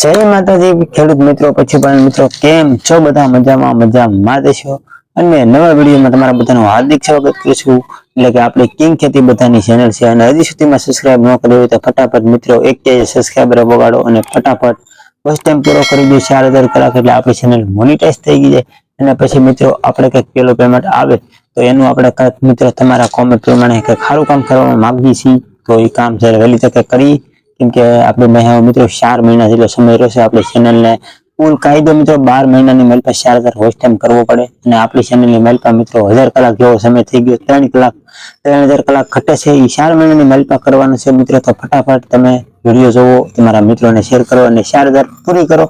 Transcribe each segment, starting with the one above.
જય માતાજી ખેડૂત મિત્રો, પશુપાલન મિત્રો, કેમ છો? બધા મજામાં દેશો અને નવા વિડીયોમાં તમારા બધાનું હાર્દિક સ્વાગત કરું છું। એટલે કે આપણે કિંગ ખેતી બધાની ચેનલ છે અને હજી સુધીમાં સબસ્ક્રાઇબ ન કરી હોય તો ફટાફટ મિત્રો એક કે સબસ્ક્રાઇબર વગાડો અને ફટાફટ બસ ટાઈમ પૂરો કરી દો 4000 કલાક એટલે આપણી ચેનલ મોનેટાઈઝ થઈ ગઈ જાય અને પછી મિત્રો આપણે કંઈક પેલો પેમેન્ટ આવે તો એનું આપણે કંઈક મિત્રો તમારા કોમેન્ટ પ્રમાણે કંઈક સારું કામ કરવા માંગીએ છીએ તો એ કામ જ્યારે વહેલી તકે કરી, કેમ કે આપણે મિત્રો 4 મહિના જેટલો સમય રહેશે આપણી ચેનલને ફૂલ કાયદો મિત્રો 12 મહિનાની મેલ પર 4000 વોચ ટાઈમ કરવો પડે અને આપણી ચેનલની મેલ પર મિત્રો 1000 કલાક જેવો સમય થઈ ગયો, 3000 કલાક ઘટે છે એ 4 મહિનાની મેલ પર કરવાનો છે મિત્રો। તો ફટાફટ તમે વિડીયો જોવો, તમારા મિત્રોને શેર કરો અને 4000 પૂરી કરો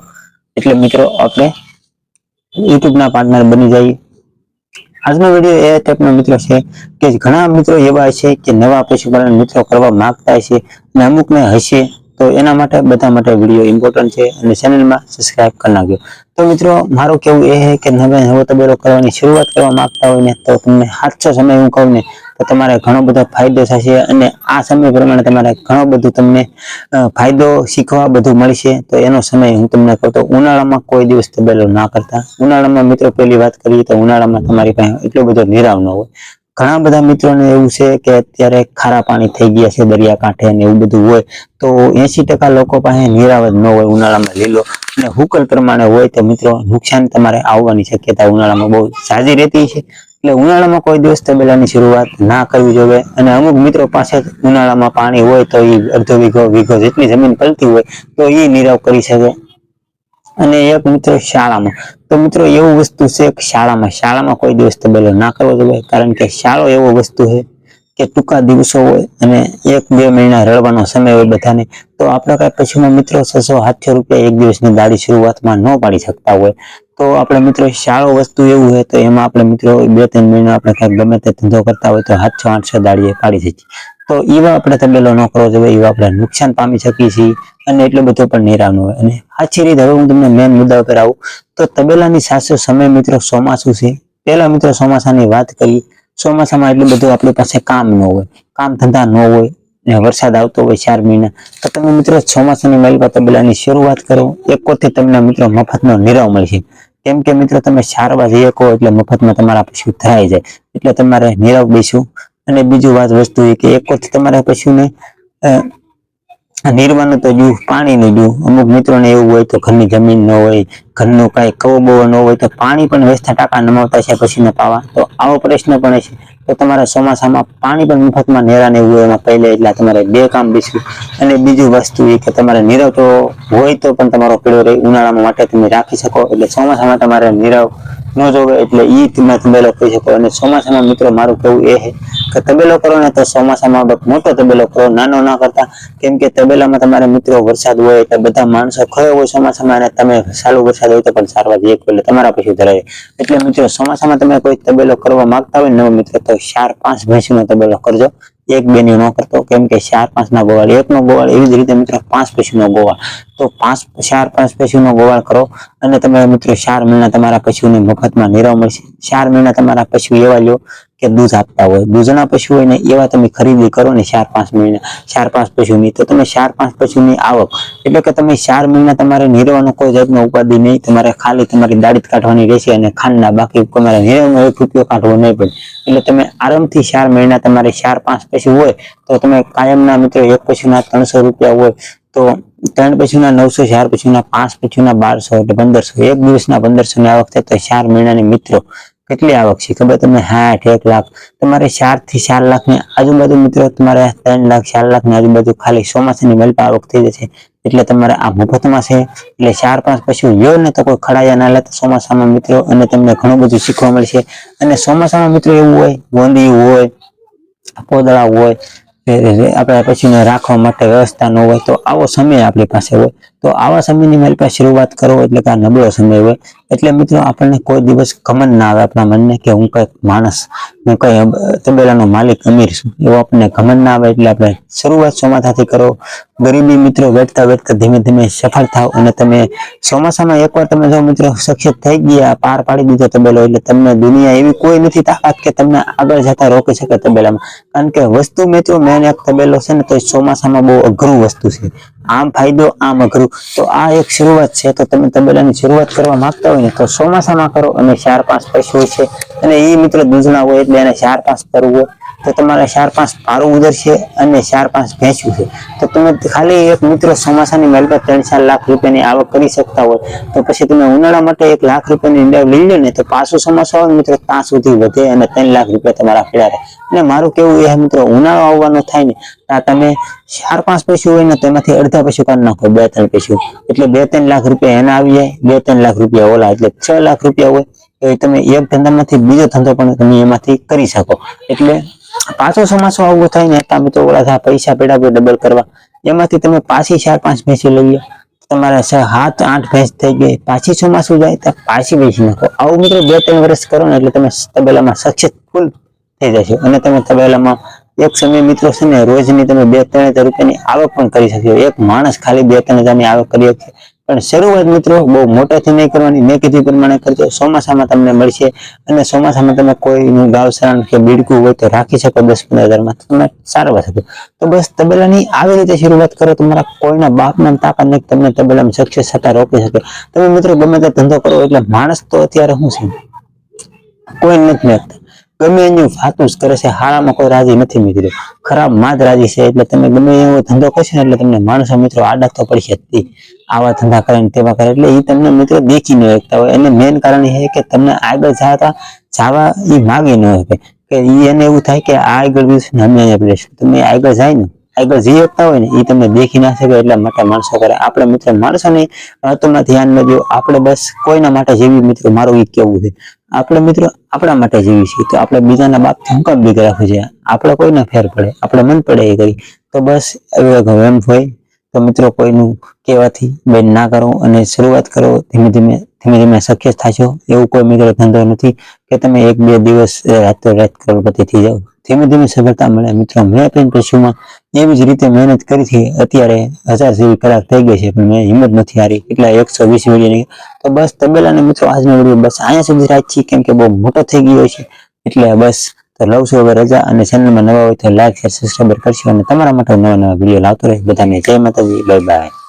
એટલે મિત્રો આપણે યુટ્યુબ ના પાર્ટનર બની જઈએ। આજનો વિડીયો એ ટાઈપનો મિત્રો છે કે ઘણા મિત્રો એવા છે કે નવા પશુપાલન મિત્રો કરવા માંગતા છે અને અમુકને હશે તો એના માટે બધા માટે વિડીયો ઇમ્પોર્ટન્ટ છે અને ચેનલમાં સબસ્ક્રાઇબ કરી નાખજો। તો મિત્રો મારું કેવું એ છે કે નવો તબેલો કરવાની શરૂઆત કરવા માંગતા હોય ને તો તમને સાચો સમય હું કહું ને તો તમારે ઘણો બધો ફાયદો થશે અને આ સમય પ્રમાણે તમારે ઘણો બધું તમને ફાયદો શીખવા બધું મળશે। તો એનો સમય હું તમને કહું તો ઉનાળામાં કોઈ દિવસ તબેલો ના કરતા। ઉનાળામાં મિત્રો પહેલી વાત કરીએ તો ઉનાળામાં તમારી પાસે એટલો બધો નિરાવ ન હોય। ઘણા બધા મિત્રોને એવું છે કે અત્યારે ખારા પાણી થઈ ગયા છે દરિયાકાંઠે ને એવું બધું હોય તો 80% લોકો પાસે નિરાવ જ ન હોય ઉનાળામાં લીલો અને હુકલ પ્રમાણે હોય તો મિત્રો નુકસાન તમારે આવવાની શક્યતા ઉનાળામાં બહુ સાજી રહેતી છે। એટલે ઉનાળામાં કોઈ દિવસ તબેલાની શરૂઆત ના કરવી જોઈએ અને અમુક મિત્રો પાસે ઉનાળામાં પાણી હોય તો એ અડધો વીઘો જેટલી જમીન પલતી હોય તો એ નિરાવ કરી શકે। અને એક મિત્રો શાળામાં તો મિત્રો એવું વસ્તુ છે કે શાળામાં કોઈ દિવસ તબેલો ના કરવો જોઈએ, કારણ કે શાળો એવો વસ્તુ છે કે ટૂંકા દિવસો હોય અને 1-2 મહિના રળવાનો સમય હોય બધાને, તો આપણે કઈ પછીમાં મિત્રો 600-700 રૂપિયા એક દિવસની દાડી શરૂઆતમાં ન પાડી શકતા હોય તો આપણે મિત્રો શાળો વસ્તુ એવું હોય તો એમાં આપણે મિત્રો 2-3 મહિના આપણે કઈક ગમે તે ધંધો કરતા હોય તો 700-800 દાડીએ પાડી શકીએ। તો એવા આપણે તબેલો ન કરવો જોઈએ, એવા આપણે નુકસાન પામી શકીએ છીએ અને એટલો બધો પણ નિરાવ ન હોય। અને આછી રીતે હવે હું તમને મેન મુદ્દા ઉપર આવું તો તબેલાની સાચો સમય મિત્રો ચોમાસું છે। પહેલા મિત્રો ચોમાસાની વાત કરીએ, ચોમાસામાં એટલું બધું આપણી પાસે કામ ન હોય, કામ ધંધા ન હોય ને વરસાદ આવતો હોય 4 મહિના તો તમે મિત્રો ચોમાસાની મેલ પર તબેલાની શરૂઆત કરો, એકોથી તમને મિત્રો મફતનો નિરાવ મળશે। કેમ કે મિત્રો તમે સારવા જઈ શકો એટલે મફતમાં તમારા પશુ ધરાઈ જાય એટલે તમારે નિરાવ બેસવું। અને બીજું વાત વસ્તુ એ કે એકોથી તમારા પશુને નિર્વાનું તો જો પાણી નું જો અમુક મિત્રોને એવું હોય તો ઘરની જમીન ન હોય, ઘરનું કઈ કવો ન હોય તો પાણી પણ વેચતા ટાંકા નમાવતા છે પશુને પાવા, તો આવો પ્રશ્ન પણ છે તો તમારા ચોમાસામાં પાણી પણ મફતમાં નેરાને એવું હોય એમાં પહેલે એટલે તમારે 2 કામ બેસવું। અને બીજું વસ્તુ એ કે તમારે નિરાવ તો હોય તો પણ તમારો પીળો રહે ઉનાળામાં માટે તમે રાખી શકો એટલે ચોમાસામાં તમારે નિરાવ ન જોવે એટલે એ તમે તબેલો કરી શકો। અને ચોમાસામાં મિત્રો મારું કેવું એ છે કે તબેલો કરો ને તો ચોમાસામાં મોટો તબેલો કરો, નાનો ના કરતા, કેમ કે તબેલામાં તમારે મિત્રો વરસાદ હોય એટલે બધા માણસો ખયો હોય ચોમાસામાં અને તમે ચાલુ વરસાદ હોય તો પણ સારવાર જઈ એટલે તમારા પશુ ધરાય। એટલે મિત્રો ચોમાસામાં તમે કોઈ તબેલો કરવા માંગતા હોય ને મિત્રો તો 4-5 ભેંસનો તબેલો કરજો, 1-2 ની ન કરતો, કેમ કે 4-5 ના ગોવાળ, 1 નો ગોવાળ, એવી જ રીતે મિત્રો 5 પશુનો ગોવાળ, તો 4-5 પશુનો ગોવાળ કરો અને તમે મિત્રો 4 મહિના તમારા પશુને મફતમાં નિરાવ મળશે। 4 મહિના તમારા પશુ એવા લ્યો કે દૂધ આપતા હોય, દૂધના પશુ હોય ને એવા તમે ખરીદી કરો ને 4-5 મહિના 4-5 પશુની તો તમે 4-5 પશુની આવક એટલે કે તમે 4 મહિના તમારે નિરવાનો કોઈ જાતનો ઉપાધિ નહીં, તમારે ખાલી તમારી દાડી કાઢવાની રહેશે અને ખાંડના બાકી તમારે નિરવાનો 1 રૂપિયો કાઢવો નહીં પડે। એટલે તમે આરામથી 4 મહિના તમારે 4-5 પશુ હોય તો તમે કાયમના મિત્રો એક પશુના 300 રૂપિયા હોય તો 3 પશુના 900, 4 પશુના 5 પશુના 1200 એટલે 1500, એક દિવસના 1500 ની આવક થાય તો 4 મહિનાની મિત્રો કેટલી આવક છે ખબર તમને? 60-1 લાખ, તમારે 4 થી 4 લાખની આજુબાજુ મિત્રો તમારે 3 લાખ 4 લાખની આજુબાજુ ખાલી ચોમાસાની મેલ પર આવક થઈ જશે। એટલે તમારે આ મફતમાં છે એટલે 4-5 પશુ લ્યો ને તો કોઈ ખડાયા ના લેતા ચોમાસામાં મિત્રો, અને તમને ઘણું બધું શીખવા મળશે। અને ચોમાસામાં મિત્રો એવું હોય ગોંદિયું હોય, પોદળા હોય, આપણે પશુને રાખવા માટે વ્યવસ્થા ન હોય તો આવો સમય આપણી પાસે હોય તો આવા સમયની મારી પાસે શરૂઆત કરો એટલે કે આ નબળો સમય હોય એટલે મિત્રો આપણને કોઈ દિવસ ઘમંડ ના આવે આપણા મનને કે હું કઈક માણસ, હું કઈ તબેલાનો માલિક અમીર છું એવો આપણને ઘમંડ ના આવે। એટલે આપણે શરૂઆત ચોમાસાથી કરો, ગરીબી મિત્રો વેઠતા વેઠતા ધીમે ધીમે સફળ થાવ અને તમે ચોમાસામાં એકવાર તમે જો મિત્રો સક્ષમ થઈ ગયા, પાર પાડી દીધો તબેલો એટલે તમને દુનિયા એવી કોઈ નથી તાકાત કે તમને આગળ જતા રોકી શકે તબેલામાં। કારણ કે વસ્તુ મિત્રો મેન એક તબેલો છે ને તો ચોમાસામાં બહુ અઘરું વસ્તુ છે આમ ફાયદો આમ અઘરું. તો આ એક શરૂઆત છે. તો તમે તબેલાની શરૂઆત કરવા માંગતા હોય ને તો ચોમાસામાં કરો. અને 4-5 પશુ હોય છે અને એ મિત્રો દૂધના હોય એટલે એને 4-5 કરવું હોય તો તમારે 4-5 પારું ઉધરશે અને 4-5 ભેંસું છે. તો તમે ખાલી એક મિત્રો ચોમાસાની મેલમાં 3-4 લાખ રૂપિયાની આવક કરી શકતા હોય તો પછી તમે ઉનાળા માટે 1 લાખ રૂપિયાની ઈંડા લઈ લો ને તો પાછું ચોમાસું આવે મિત્રો ત્યાં સુધી વધે અને 3 લાખ રૂપિયા તમારા પડ્યા રહે. અને મારું કેવું એ મિત્રો ઉનાળો આવવાનો થાય ને ત્યાં તમે 4-5 પશુ હોય ને તેમાંથી અડધા પશુ કાઢી નાખો, 2-3 પશુ એટલે 2-3 લાખ રૂપિયા એના આવી જાય, 2-3 લાખ રૂપિયા ઓલા એટલે 6 લાખ રૂપિયા હોય. તો તમે એક ધંધામાંથી બીજો ધંધો પણ તમે એમાંથી કરી શકો. એટલે પાછો ચોમાસો આવવો થાય ને તમે તો ઓલા પૈસા પેડા ડબલ કરવા એમાંથી તમે પાછી 4-5 ભેંસી લઈ લો તમારે 7-8 ભેંસ થઈ ગઈ. પાછી ચોમાસું જાય તો પાછી વેચી નાખો. આવું મિત્રો 2-3 વર્ષ કરો ને એટલે તમે તબેલામાં સક્સેસફુલ થઈ જશો. અને તમે તબેલામાં એક સમય મિત્રો છે ને રોજની તમે 2-3 રૂપિયાની આવક પણ કરી શકશો. એક માણસ ખાલી 2-3 હજારની આવક કરી શકશે. પણ શરૂઆત મિત્રો બહુ મોટાથી નહીં કરવાની. મેં કીધું પ્રમાણે કરજો. ચોમાસામાં તમને મળશે અને ચોમાસામાં તમે કોઈનું ગાવસરાણ કે બીડકું હોય તો રાખી શકો 10-15 હજારમાં તમે સારવાર શકો. તો બસ તબેલાની આવી રીતે શરૂઆત કરો. તમારા કોઈના બાપના તાકાત નહીં તમને તબેલામાં સક્સેસ થતા રોકી શકે. તમે મિત્રો ગમે તે ધંધો કરો એટલે માણસ તો અત્યારે શું છે કોઈ નથી મેળતા. ગમે એનું વાતું જ કરે છે. હારામાં કોઈ રાજી નથી મિત્રો, ખરાબ માં જ રાજી છે. એટલે તમે ગમે એવો ધંધો કરશો ને એટલે તમને માણસો મિત્રો આડા તો પડશે જ. આવા ધંધા કરે ને તેવા કરે એટલે એ તમને મિત્રો દેખી ન શકતા હોય. એને મેન કારણ એ કે તમને આગળ જવા એ માગી ન શકે કે એને એવું થાય કે આ આગળ ને અમે અહીંયા લેશું. તમે આગળ જાય ને આગળ જઈ શકતા હોય ને એ તમને દેખી ના શકે. એટલા માટે માણસો કરે. આપણે મિત્રો માણસોની વાતોમાં ધ્યાન ન દો. આપણે બસ કોઈના માટે જેવી મિત્રો મારું એ કેવું છે. આપણે મિત્રો આપણા માટે જીવી છીએ તો આપણે બીજાના બાપથી હું કામ બીક રાખવું છે. આપણે કોઈને ફેર પડે, આપણે મન પડે એ કરી. તો બસ એમ હોય તો મિત્રો કોઈનું કહેવાથી બેન ના કરો અને શરૂઆત કરો. ધીમે ધીમે સક્સેસ થશો. એવું કોઈ મિત્રો ધંધો નથી કે તમે 1-2 દિવસ રાત કરોડપતિ થઈ જાઓ. ધીમે ધીમે સફળતા મળે મિત્રો. મેં પણ પશુમાં એવી જ રીતે મહેનત કરી છે. અત્યારે 1000 જેવી કલાક થઈ ગઈ છે પણ મેં હિંમત નથી હારી. એટલા 120 વિડીયો. તો બસ તબેલાને મિત્રો આજનો વિડીયો બસ અહીંયા સુધી રાખીએ કેમ કે બહુ મોટો થઈ ગયો છે. એટલે બસ તો લઉં છું હવે રજા. અને ચેનલમાં નવા હોય તો લાઈક શેર સબસ્ક્રાઈબ કરશો અને તમારા માટે નવા વિડીયો લાવતો રહે. બધાને જય માતાજી, બાય બાય.